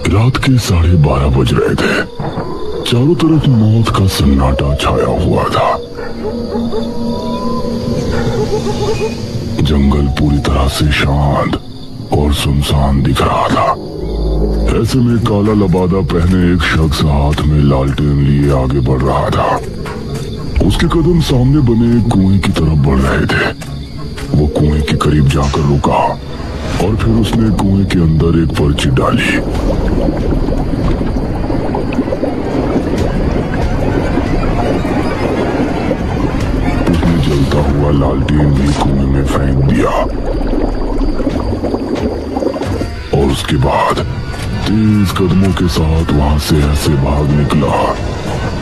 रात के 12:30 बज रहे थे। चारों तरफ मौत का सन्नाटा छाया हुआ था। जंगल पूरी तरह से शांत और सुनसान दिख रहा था। ऐसे में काला लबादा पहने एक शख्स हाथ में लालटेन लिए आगे बढ़ रहा था। उसके कदम सामने बने एक कुएं की तरफ बढ़ रहे थे। वो कुएं के करीब जाकर रुका और फिर उसने कुएं के अंदर एक पर्ची डाली। उसने जलता हुआ लालटेन भी कुएं में फेंक दिया और उसके बाद तेज कदमों के साथ वहां से ऐसे भाग निकला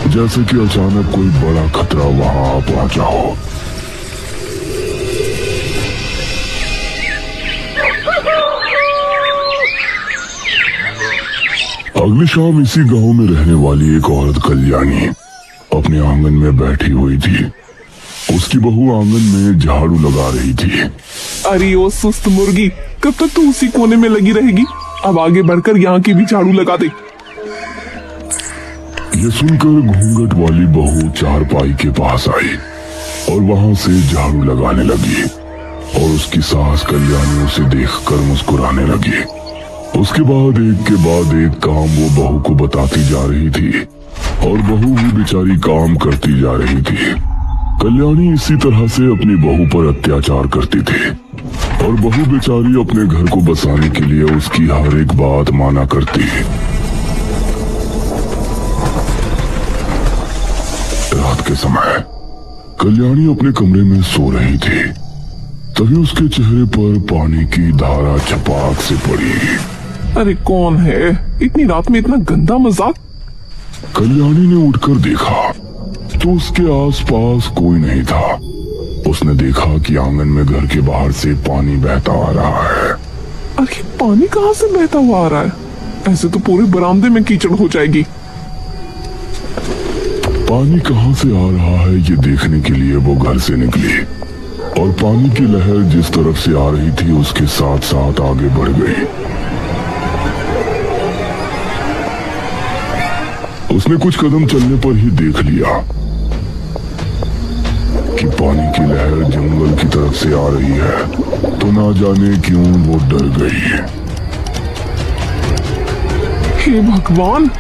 जैसे कि अचानक कोई बड़ा खतरा वहां आ पहुंचा हो। अगली शाम इसी गांव में रहने वाली एक औरत कल्याणी अपने आंगन में बैठी हुई थी। उसकी बहू आंगन में झाड़ू लगा रही थी। अरे ओ सुस्त मुर्गी, कब तक तू उसी कोने में लगी रहेगी? अब आगे बढ़कर यहाँ की भी झाड़ू लगा दे। ये सुनकर घूंघट वाली बहू चारपाई के पास आई और वहां से झाड़ू लगाने लगी और उसकी सास कल्याणी उसे देखकर मुस्कुराने लगी। उसके बाद एक काम वो बहू को बताती जा रही थी और बहू भी बेचारी काम करती जा रही थी। कल्याणी इसी तरह से अपनी बहू पर अत्याचार करती थी और बहू बेचारी अपने घर को बसाने के लिए उसकी हर एक बात माना करती। रात के समय कल्याणी अपने कमरे में सो रही थी। तभी उसके चेहरे पर पानी की धारा छपाक से पड़ी। अरे कौन है? इतनी रात में इतना गंदा मजाक। कल्याणी ने उठकर देखा तो उसके आसपास कोई नहीं था। उसने देखा कि आंगन में घर के बाहर से पानी बहता आ रहा है। अरे पानी कहाँ से बहता हुआ आ रहा है? ऐसे तो पूरे बरामदे में कीचड़ हो जाएगी। पानी कहाँ से आ रहा है ये देखने के लिए वो घर से निकली और पानी की लहर जिस तरफ से आ रही थी उसके साथ साथ आगे बढ़ गई। उसने कुछ कदम चलने पर ही देख लिया कि पानी की लहर जंगल की तरफ से आ रही है। तो ना जाने क्यों वो डर गई। हे भगवान!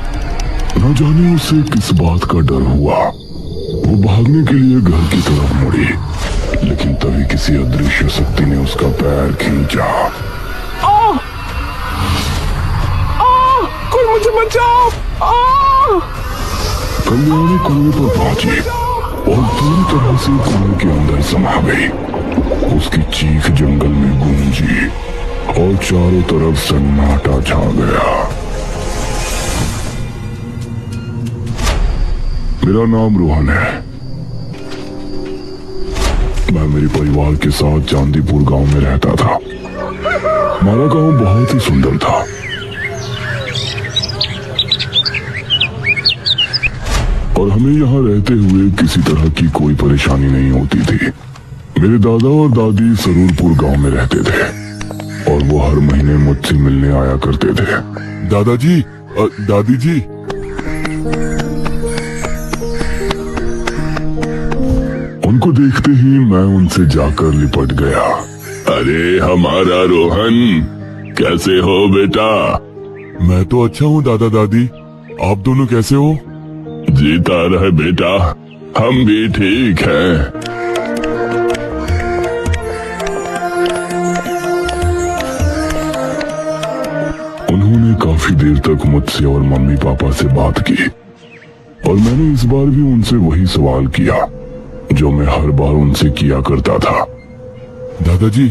न जाने उसे किस बात का डर हुआ। वो भागने के लिए घर की तरफ मुड़ी, लेकिन तभी किसी अदृश्य शक्ति ने उसका पैर खींचा। कोई मुझे बचाओ! कल्याणी कुएं पर पहुंची और पूरी तरह से कुएं के अंदर समा गई। उसकी चीख जंगल में गूंजी और चारों तरफ सन्नाटा छा गया। मेरा नाम रोहन है। मैं मेरे परिवार के साथ चांदीपुर गांव में रहता था। हमारा गांव बहुत ही सुंदर था। और हमें यहाँ रहते हुए किसी तरह की कोई परेशानी नहीं होती थी। मेरे दादा और दादी सरूरपुर गांव में रहते थे और वो हर महीने मुझसे मिलने आया करते थे। दादाजी, दादी जी, उनको देखते ही मैं उनसे जाकर लिपट गया। अरे हमारा रोहन, कैसे हो बेटा? मैं तो अच्छा हूँ दादा दादी, आप दोनों कैसे हो? जीता रहे बेटा, हम भी ठीक हैं। उन्होंने काफी देर तक मुझसे और मम्मी पापा से बात की और मैंने इस बार भी उनसे वही सवाल किया जो मैं हर बार उनसे किया करता था। दादाजी,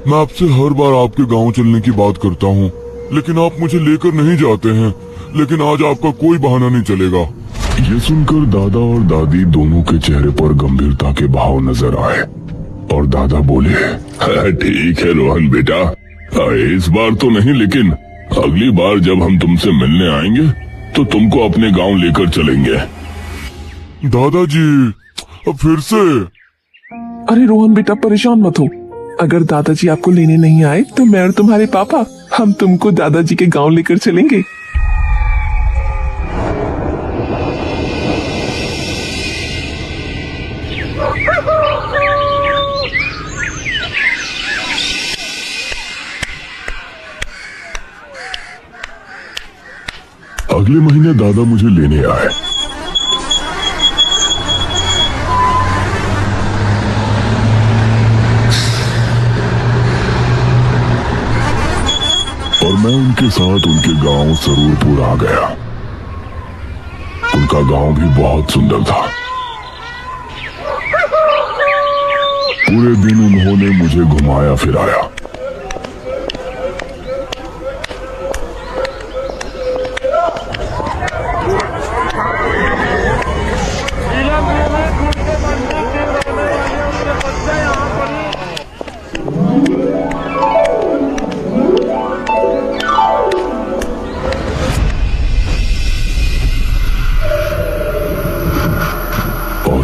मैं आपसे हर बार आपके गांव चलने की बात करता हूँ, लेकिन आप मुझे लेकर नहीं जाते हैं। लेकिन आज आपका कोई बहाना नहीं चलेगा। ये सुनकर दादा और दादी दोनों के चेहरे पर गंभीरता के भाव नजर आए और दादा बोले, ठीक है रोहन बेटा, इस बार तो नहीं, लेकिन अगली बार जब हम तुमसे मिलने आएंगे तो तुमको अपने गांव लेकर चलेंगे। दादाजी, अब फिर से? अरे रोहन बेटा, परेशान मत हो। अगर दादाजी आपको लेने नहीं आए तो मैं और तुम्हारे पापा हम तुमको दादाजी के गांव लेकर चलेंगे। अगले महीने दादा मुझे लेने आए। और मैं उनके साथ उनके गांव सरूरपुर आ गया। उनका गांव भी बहुत सुंदर था। पूरे दिन उन्होंने मुझे घुमाया फिराया।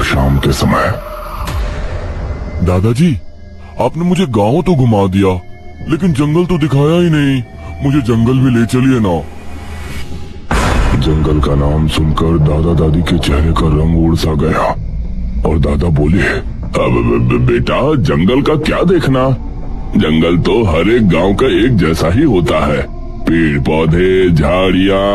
शाम के समय, दादाजी, आपने मुझे गांव तो घुमा दिया, लेकिन जंगल तो दिखाया ही नहीं। मुझे जंगल भी ले चलिए ना। जंगल का नाम सुनकर दादा दादी के चेहरे का रंग उड़ सा गया और दादा बोले, अब बेटा, जंगल का क्या देखना? जंगल तो हर एक गांव का एक जैसा ही होता है। पेड़ पौधे, झाड़ियां,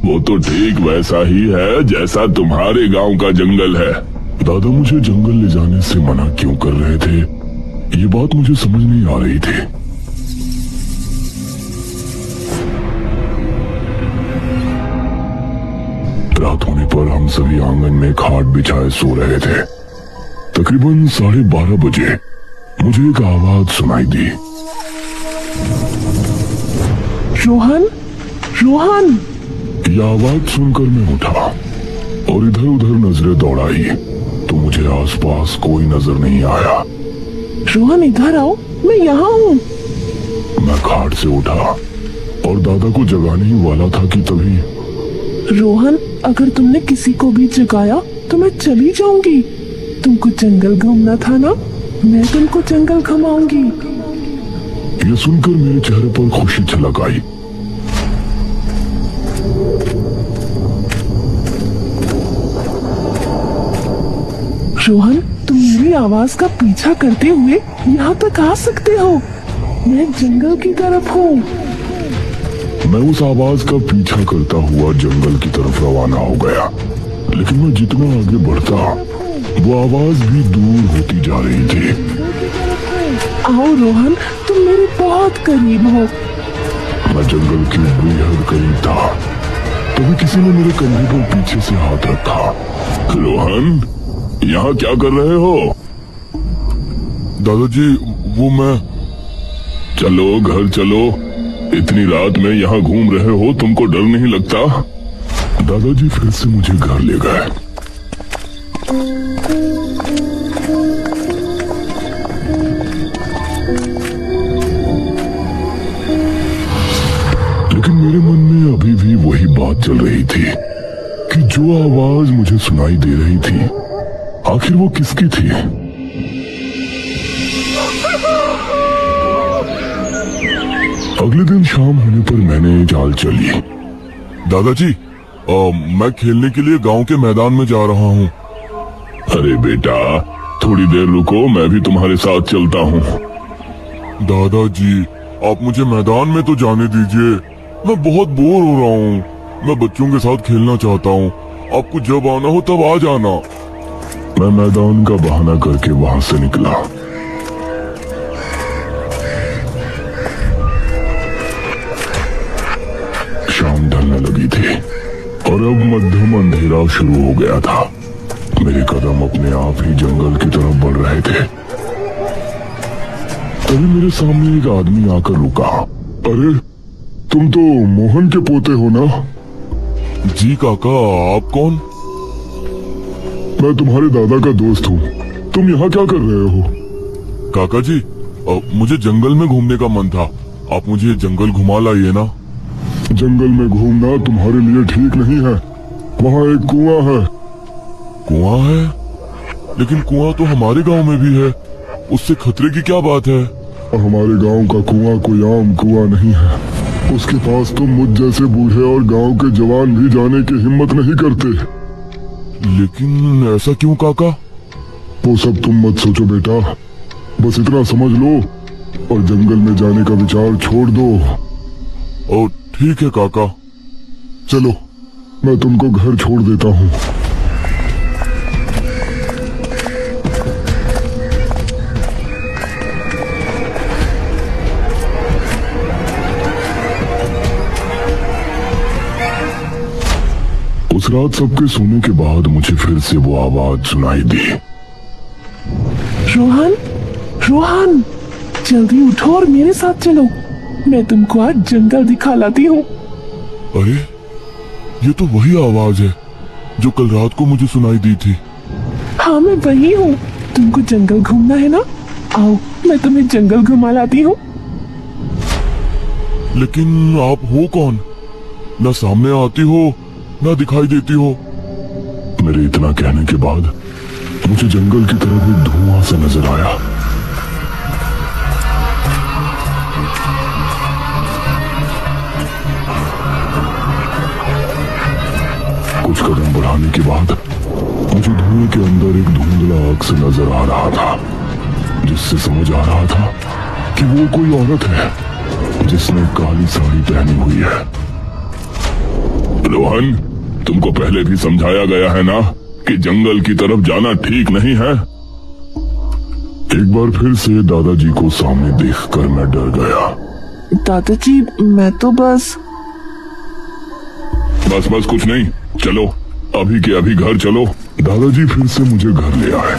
वो तो ठीक वैसा ही है जैसा तुम्हारे गांव का जंगल है। दादा मुझे जंगल ले जाने से मना क्यों कर रहे थे, ये बात मुझे समझ नहीं आ रही थी। रात होने पर हम सभी आंगन में खाट बिछाए सो रहे थे। तकरीबन 12:30 बजे मुझे एक आवाज सुनाई दी। रोहन, रोहन। यह आवाज सुनकर मैं उठा और इधर उधर नजरें दौड़ाई तो मुझे आसपास कोई नजर नहीं आया। रोहन, इधर आओ, मैं यहाँ हूँ। मैं खाट से उठा और दादा को जगाने ही वाला था कि तभी, रोहन, अगर तुमने किसी को भी जगाया तो मैं चली जाऊंगी। तुमको जंगल घूमना था ना, मैं तुमको जंगल घुमाऊंगी। ये सुनकर मेरे चेहरे पर खुशी छलक आई। रोहन, तुम मेरी आवाज का पीछा करते हुए यहाँ तक आ सकते हो। मैं जंगल की तरफ हूँ। मैं उस आवाज का पीछा करता हुआ जंगल की तरफ रवाना हो गया, लेकिन मैं जितना आगे बढ़ता वो आवाज भी दूर होती जा रही थी। आओ रोहन, तुम मेरे बहुत करीब हो। मैं जंगल के बेहद करीब था, तभी किसी ने मेरे कंधे पर पीछे से हाथ रखा। रोहन, यहाँ क्या कर रहे हो? दादाजी, वो मैं। चलो घर चलो, इतनी रात में यहाँ घूम रहे हो, तुमको डर नहीं लगता? दादाजी फिर से मुझे घर ले गए। लेकिन मेरे मन में अभी भी वही बात चल रही थी कि जो आवाज मुझे सुनाई दे रही थी, आखिर वो किसकी थी? अगले दिन शाम होने पर मैंने चाल चली। दादाजी, मैं खेलने के लिए गांव के मैदान में जा रहा हूँ। अरे बेटा, थोड़ी देर रुको, मैं भी तुम्हारे साथ चलता हूँ। दादाजी, आप मुझे मैदान में तो जाने दीजिए। मैं बहुत बोर हो रहा हूँ। मैं बच्चों के साथ खेलना चाहता हूँ। आपको जब आना हो तब आ जाना। मैं मैदान का बहाना करके वहां से निकला। शाम ढलने लगी थी और अब मध्यम अंधेरा शुरू हो गया था। मेरे कदम अपने आप ही जंगल की तरफ बढ़ रहे थे। तभी मेरे सामने एक आदमी आकर रुका। अरे, तुम तो मोहन के पोते हो ना? जी काका, आप कौन? मैं तुम्हारे दादा का दोस्त हूँ। तुम यहाँ क्या कर रहे हो? काका जी, मुझे जंगल में घूमने का मन था। आप मुझे जंगल घुमा लाइए ना। जंगल में घूमना तुम्हारे लिए ठीक नहीं है। वहाँ एक कुआं है। कुआं है? लेकिन कुआं तो हमारे गांव में भी है। उससे खतरे की क्या बात है? हमारे गांव का कुआं कोई आम कुआं नहीं है। उसके पास तो मुझ जैसे बूढ़े और गांव के जवान भी जाने की हिम्मत नहीं करते। लेकिन ऐसा क्यों काका? वो सब तुम मत सोचो बेटा, बस इतना समझ लो और जंगल में जाने का विचार छोड़ दो। ओ ठीक है काका। चलो मैं तुमको घर छोड़ देता हूँ। उस रात सबके सोने के बाद मुझे फिर से वो आवाज सुनाई दी। रोहन, रोहन, जल्दी उठो और मेरे साथ चलो। मैं तुमको आज जंगल दिखा लाती हूँ। अरे ये तो वही आवाज है जो कल रात को मुझे सुनाई दी थी। हाँ, मैं वही हूँ। तुमको जंगल घूमना है ना? आओ, मैं तुम्हें जंगल घुमा लाती हूँ। लेकिन आप हो कौन? ना सामने आती हो ना दिखाई देती हो। मेरे इतना कहने के बाद मुझे जंगल की तरफ एक धुआं सा नजर आया। कुछ कदम बढ़ाने के बाद मुझे धुएं के अंदर एक धुंधला अक्स नजर आ रहा था, जिससे समझ आ रहा था कि वो कोई औरत है जिसने काली साड़ी पहनी हुई है। रोहन, तुमको पहले भी समझाया गया है ना कि जंगल की तरफ जाना ठीक नहीं है। एक बार फिर से दादाजी को सामने देखकर मैं डर गया। दादाजी, मैं तो बस कुछ नहीं, चलो अभी के अभी घर चलो। दादाजी फिर से मुझे घर ले आए।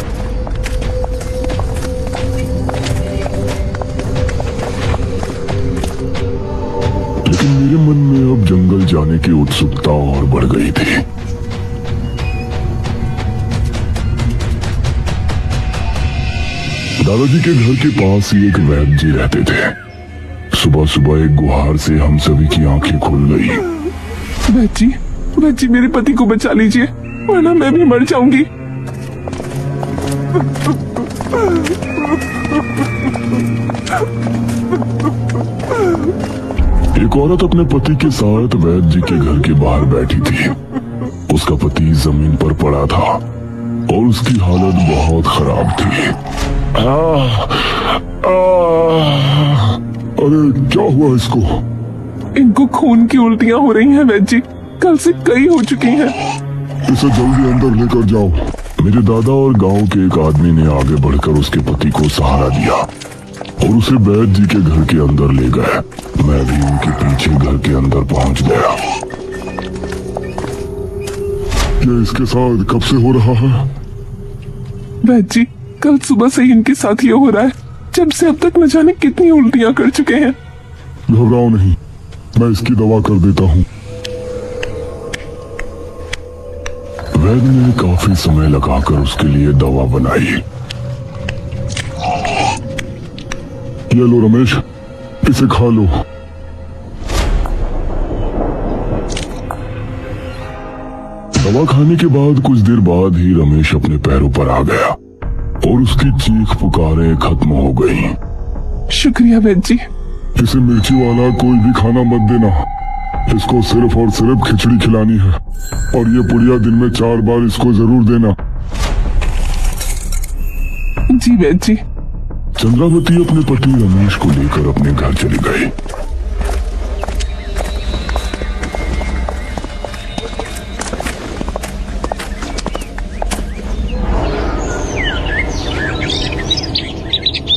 लेकिन मेरे मन में अब जंगल जाने की उत्सुकता और बढ़ गई थी। दादाजी के घर के पास ही एक वैद्य जी रहते थे। सुबह सुबह एक गुहार से हम सभी की आंखें खुल गई। वैद्य जी, मेरे पति को बचा लीजिए, वरना मैं भी मर जाऊंगी। एक औरत अपने पति के साथ वैद्य जी के घर के बाहर बैठी थी। उसका पति जमीन पर पड़ा था और उसकी हालत बहुत खराब थी। अरे क्या हुआ इसको? इनको खून की उल्टियां हो रही हैं वैद्य जी, कल से कई हो चुकी हैं। इसे जल्दी अंदर लेकर जाओ। मेरे दादा और गांव के एक आदमी ने आगे बढ़कर उसके पति को सहारा दिया और उसे वैद्य जी के घर के अंदर ले गए। मैं भी उनके पीछे घर के अंदर पहुंच गया। ये इसके साथ कब से हो रहा है? वैद्य जी, कल सुबह से ही इनके साथ ये हो रहा है। जब से अब तक न जाने कितनी उल्टियां कर चुके हैं। घबराओ नहीं, मैं इसकी दवा कर देता हूँ। वैद्य ने काफी समय लगाकर उसके लिए दवा बनाई। ये लो रमेश, इसे खा लो। दवा खाने के बाद कुछ देर बाद ही रमेश अपने पैरों पर आ गया और उसकी चीख पुकारें खत्म हो गईं। शुक्रिया वैद्य जी। इसे मिर्ची वाला कोई भी खाना मत देना। इसको सिर्फ और सिर्फ खिचड़ी खिलानी है और ये पुड़िया दिन में 4 बार इसको जरूर देना। जी वैद्य जी। चंद्रावती अपने पति रमेश को लेकर अपने घर चली गई।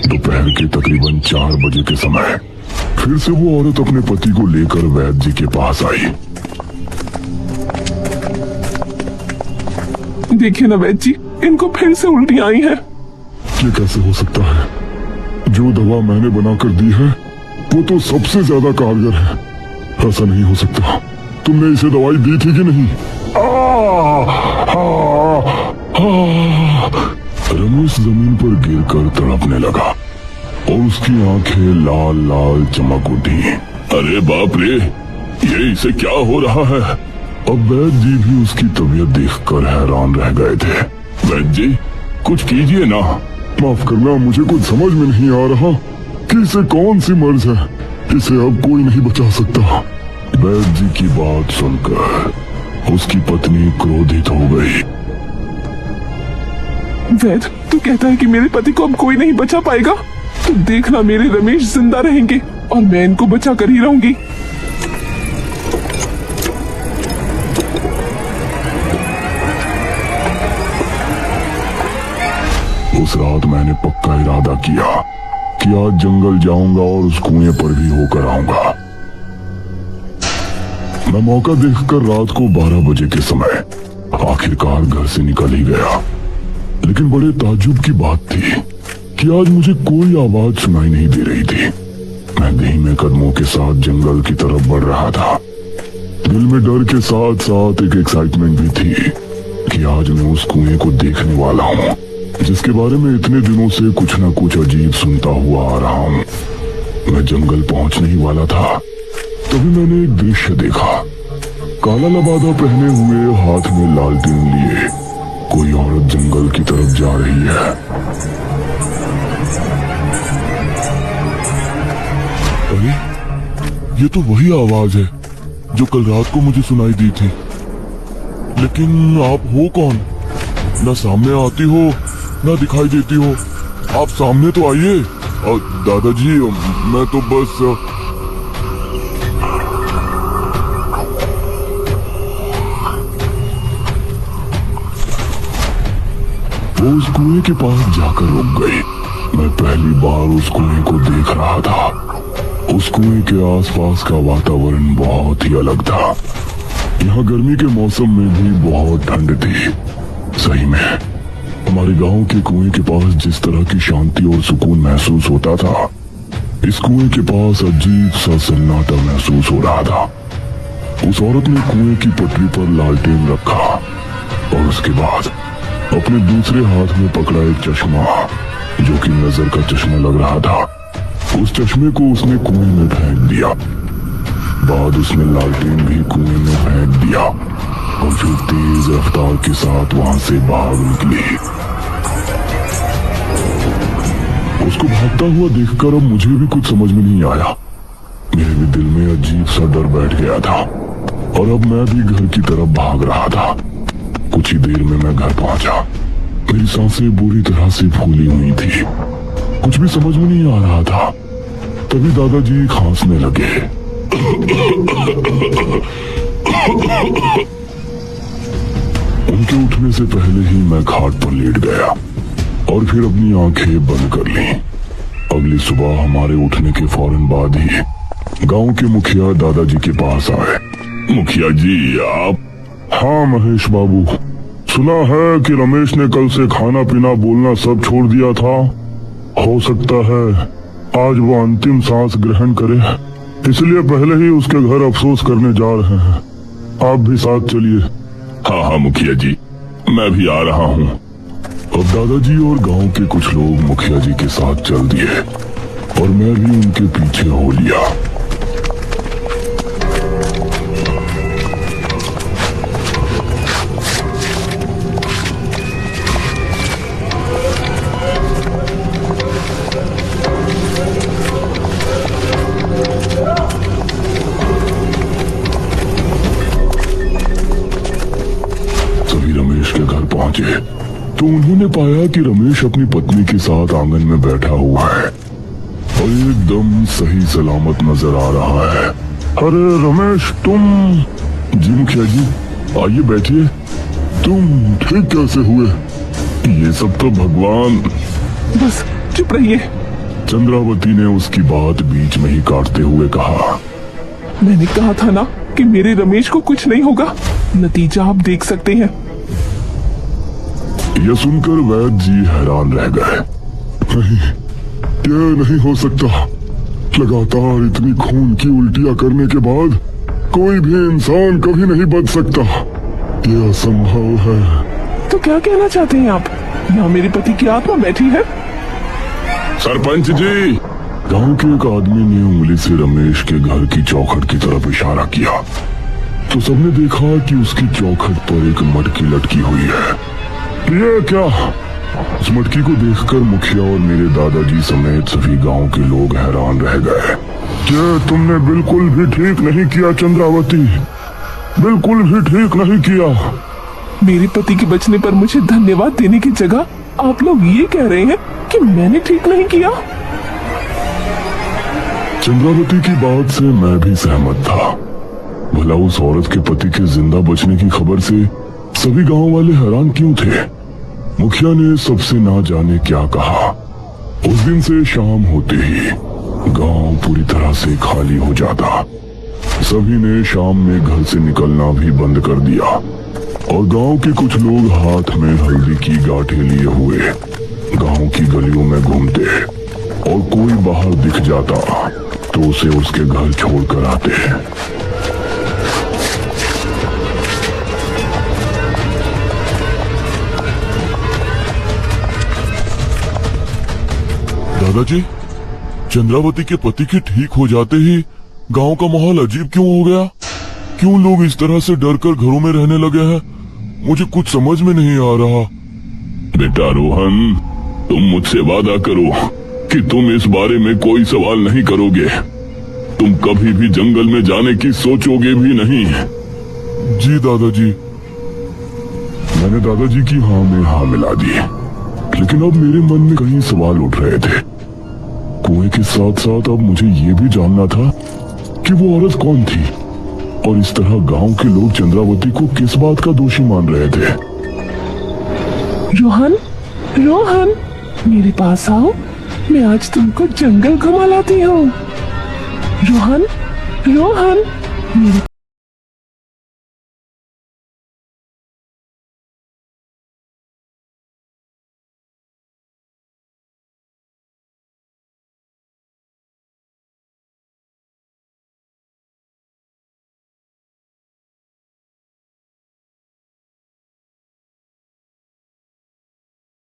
दोपहर के तकरीबन 4 बजे के समय फिर से वो औरत अपने पति को लेकर वैद्य जी के पास आई। देखिए ना वैद्य जी, इनको फिर से उल्टियां आई हैं। ये कैसे हो सकता है? जो दवा मैंने बनाकर दी है वो तो सबसे ज्यादा कारगर है। ऐसा नहीं हो सकता। तुमने इसे दवाई दी थी कि नहीं? रमेश जमीन पर गिरकर तड़पने लगा और उसकी आंखें लाल लाल चमक उठी। अरे बाप रे, ये इसे क्या हो रहा है? अब वैद्य जी भी उसकी तबीयत देखकर हैरान रह गए थे। वैद्य जी, कुछ कीजिए ना। माफ करना, मुझे कुछ समझ में नहीं आ रहा कि इसे कौन सी मर्ज है। इसे अब कोई नहीं बचा सकता। वैद्य जी की बात सुनकर उसकी पत्नी क्रोधित हो गई। वैद्य, तू कहता है कि मेरे पति को अब कोई नहीं बचा पाएगा? तो देखना, मेरे रमेश जिंदा रहेंगे और मैं इनको बचा कर ही रहूंगी। मैंने पक्का इरादा किया कि आज जंगल जाऊंगा और उस कुएं पर भी होकर आऊंगा। मैं मौका देखकर रात को 12 बजे के समय आखिरकार घर से निकल ही गया। लेकिन बड़े ताज्जुब की बात थी कि आज मुझे कोई आवाज सुनाई नहीं दे रही थी। मैं धीमे कदमों के साथ जंगल की तरफ बढ़ रहा था। दिल में डर के साथ साथ एक एक्साइटमेंट भी थी कि आज मैं उस कुएं को देखने वाला हूँ, जिसके बारे में इतने दिनों से कुछ न कुछ अजीब सुनता हुआ आ रहा हूँ। मैं जंगल पहुंचने ही वाला था, तभी मैंने एक दृश्य देखा। काला लबादा पहने हुए, हाथ में लालटेन लिए कोई औरत जंगल की तरफ जा रही है। अरे, ये तो वही आवाज है जो कल रात को मुझे सुनाई दी थी। लेकिन आप हो कौन? ना सामने आती हो ना दिखाई देती हो। आप सामने तो आइए। दादाजी, मैं तो बस वो उस कुएं के पास जाकर रुक गई। मैं पहली बार उस कुएं को देख रहा था। उस कुएं के आसपास का वातावरण बहुत ही अलग था। यहाँ गर्मी के मौसम में भी बहुत ठंड थी। सही में हमारे गांव के कुएं के पास जिस तरह की शांति और सुकून महसूस होता था, इस कुएं के पास अजीब सा सन्नाटा महसूस हो रहा था। उस औरत ने कुएं की पटरी पर लालटेन रखा और उसके बाद अपने दूसरे हाथ में पकड़ा एक चश्मा, जो कि नजर का चश्मा लग रहा था। उस चश्मे को उसने कुएं में फेंक दिया। बाद उसने लालटेन भी कुएं में फेंक दिया और फिर तेज रफ्तार के साथ वहां से भाग निकली। उसको भागता हुआ देखकर अब मुझे भी कुछ समझ में नहीं आया। मेरे भी दिल में अजीब सा डर बैठ गया था और अब मैं भी घर की तरफ भाग रहा था। कुछ ही देर में मैं घर पहुंचा। मेरी सांसें बुरी तरह से फूली हुई थी। कुछ भी समझ में नहीं आ रहा था। तभी दादाजी खांसने लगे। उनके उठने से पहले ही मैं खाट पर लेट गया और फिर अपनी आंखें बंद कर ली। अगली सुबह हमारे उठने के फौरन बाद ही गांव के मुखिया दादाजी के पास आए। मुखिया जी, आप? हाँ महेश बाबू, सुना है कि रमेश ने कल से खाना पीना बोलना सब छोड़ दिया था। हो सकता है आज वो अंतिम सांस ग्रहण करे, इसलिए पहले ही उसके घर अफसोस करने जा रहे हैं। आप भी साथ चलिए। हाँ हाँ मुखिया जी, मैं भी आ रहा हूँ। अब दादाजी और गांव के कुछ लोग मुखिया जी के साथ चल दिए और मैं भी उनके पीछे हो लिया। तो उन्होंने पाया कि रमेश अपनी पत्नी के साथ आंगन में बैठा हुआ है और एकदम सही सलामत नजर आ रहा है। अरे रमेश, तुम? जी मुखिया जी, आइए बैठिए। तुम ठीक कैसे हुए? ये सब तो भगवान। बस चुप रहिए। चंद्रावती ने उसकी बात बीच में ही काटते हुए कहा। मैंने कहा था ना कि मेरे रमेश को कुछ नहीं होगा। नतीजा आप देख सकते हैं। यह सुनकर वैद्य जी हैरान रह गए। नहीं, यह नहीं हो सकता। लगातार इतनी खून की उल्टियां करने के बाद कोई भी इंसान कभी नहीं बच सकता। यह असंभव है। तो क्या कहना चाहते हैं आप? यहाँ मेरे पति की आत्मा बैठी है। सरपंच जी, गांव के एक आदमी ने उंगली से रमेश के घर की चौखट की तरफ इशारा किया तो सबने देखा कि उसकी चौखट पर एक मटकी लटकी हुई है। ये क्या? उस मटकी को देखकर मुखिया और मेरे दादाजी समेत सभी गांव के लोग हैरान रह गए। क्या तुमने बिल्कुल भी ठीक नहीं किया चंद्रावती, बिल्कुल भी ठीक नहीं किया। मेरे पति के बचने पर मुझे धन्यवाद देने की जगह आप लोग ये कह रहे हैं कि मैंने ठीक नहीं किया। चंद्रावती की बात से मैं भी सहमत था। भला उस औरत के पति के जिंदा बचने की खबर से सभी गांव वाले हैरान क्यों थे? मुखिया ने सबसे ना जाने क्या कहा। उस दिन से शाम होते ही गांव पूरी तरह से खाली हो जाता। सभी ने शाम में घर से निकलना भी बंद कर दिया और गांव के कुछ लोग हाथ में हल्दी की गांठें लिए हुए गांव की गलियों में घूमते और कोई बाहर दिख जाता तो उसे उसके घर छोड़कर आते। दादाजी, चंद्रावती के पति के ठीक हो जाते ही गांव का माहौल अजीब क्यों हो गया? क्यों लोग इस तरह से डरकर घरों में रहने लगे हैं? मुझे कुछ समझ में नहीं आ रहा। बेटा रोहन, तुम मुझसे वादा करो कि तुम इस बारे में कोई सवाल नहीं करोगे। तुम कभी भी जंगल में जाने की सोचोगे भी नहीं। जी दादाजी। मैंने दादाजी की हाँ में हाँ मिला दी, लेकिन अब मेरे मन में कई सवाल उठ रहे थे। कुएं के साथ साथ अब मुझे ये भी जानना था कि वो औरत कौन थी और इस तरह गांव के लोग चंद्रावती को किस बात का दोषी मान रहे थे। रोहन, रोहन, मेरे पास आओ, मैं आज तुमको जंगल घुमा लाती हूँ। रोहन, रोहन, मेरे